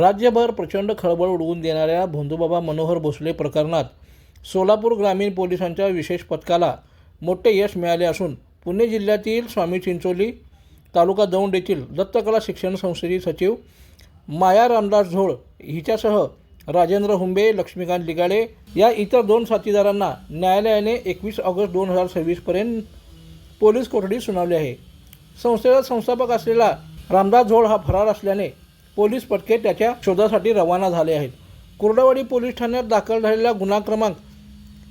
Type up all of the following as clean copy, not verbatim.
राज्यभर प्रचंड खळबळ उडवून देणाऱ्या भोंदूबाबा मनोहर भोसले प्रकरणात सोलापूर ग्रामीण पोलिसांच्या विशेष पथकाला मोठे यश मिळाले असून पुणे जिल्ह्यातील स्वामी चिंचोली तालुका दौंड येथील दत्तकला शिक्षण संस्थेची सचिव माया रामदास झोळ हिच्यासह राजेंद्र हुंबे, लक्ष्मीकांत लिगाडे या इतर 2 साथीदारांना न्यायालयाने 21 ऑगस्ट 2026 पर्यंत पोलीस कोठडी सुनावली आहे। संस्थेचा संस्थापक असलेला रामदास झोळ हा फरार असल्याने पोलीस पथके त्याच्या शोधासाठी रवाना झाले आहेत। कुर्डवाडी पोलीस ठाण्यात दाखल झालेला गुन्हा क्रमांक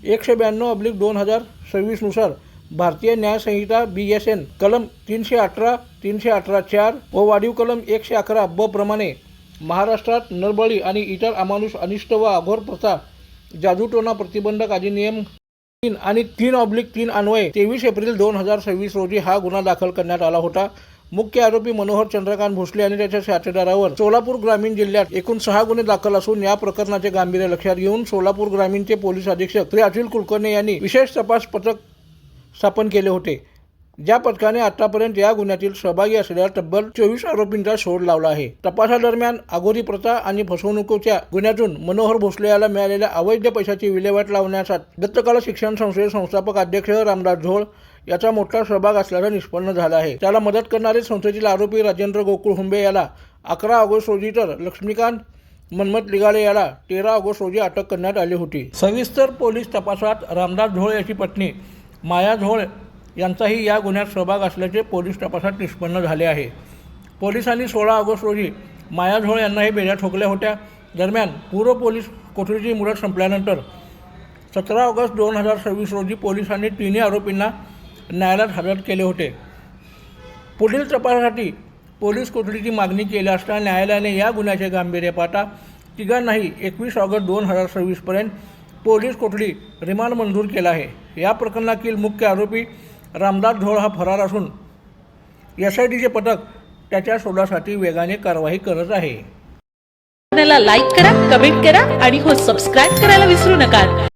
192/2026 नुसार भारतीय न्याय संहिता BSN कलम 318, 318(4) व वाढीव कलम 111 ब प्रमाणे महाराष्ट्रात नरबळी आणि इतर अमानुष अनिष्ट व अघोर प्रथा जादूटोणा प्रतिबंधक अधिनियम 3 आणि 3/3 अन्वये 23 एप्रिल 2026 रोजी हा गुन्हा दाखल करण्यात आला होता। मुख्य आरोपी मनोहर चंद्रकांत भोसले आणि त्याच्या साथीदारावर सोलापूर ग्रामीण जिल्ह्यात एकूण 6 गुन्हे दाखल असून या प्रकरणाचे गांभीर्य लक्षात घेऊन सोलापूर ग्रामीणचे पोलीस अधीक्षक श्री अतुल कुलकर्णी यांनी विशेष तपास पथक स्थापन केले होते। ज्या पथकाने आतापर्यंत या गुन्ह्यातील सहभागी असलेल्या तब्बल 24 आरोपींचा शोध लावला आहे। तपासादरम्यान अघोरी प्रथा आणि फसवणुकीच्या गुन्ह्यातून मनोहर भोसले याला मिळालेल्या अवैध पैशाची विल्हेवाट लावण्यासाठी दत्तकला शिक्षण संस्थेचे संस्थापक अध्यक्ष रामदास झोळ याचा मोठा सहभाग असल्याचं निष्पन्न झालं आहे। त्याला मदत करणारे संस्थेतील आरोपी राजेंद्र गोकुळ हुंबे याला 11 ऑगस्ट रोजी तर लक्ष्मीकांत मनमत लिगाडे याला 13 ऑगस्ट रोजी अटक करण्यात आली होती। सविस्तर पोलीस तपासात रामदास झोळ याची पत्नी माया झोळ यांचाही या गुन्ह्यात सहभाग असल्याचे पोलीस तपासात निष्पन्न झाले आहे। पोलिसांनी 16 ऑगस्ट रोजी माया झोळ यांनाही बेड्या ठोकल्या होत्या। दरम्यान पूर्व पोलीस कोठडीची मुदत संपल्यानंतर 17 ऑगस्ट 2026 रोजी पोलिसांनी तिन्ही आरोपींना न्यायालयात हजर केले होते। पुढील तपासासाठी पोलीस कोठडीची मागणी केली असता न्यायालयाने या गुन्ह्याचे गांभीर्य पाहता तिघांनाही 21 ऑगस्ट 2026 पर्यंत पोलीस कोठडी रिमांड मंजूर केला आहे। या प्रकरणातील मुख्य आरोपी रामदास झोळ हा फरार असून SITचे पथक त्याच्या शोधासाठी वेगाने कारवाई करत आहे। लाईक करा, कमेंट करा आणि सबस्क्राइब करायला विसरू नका।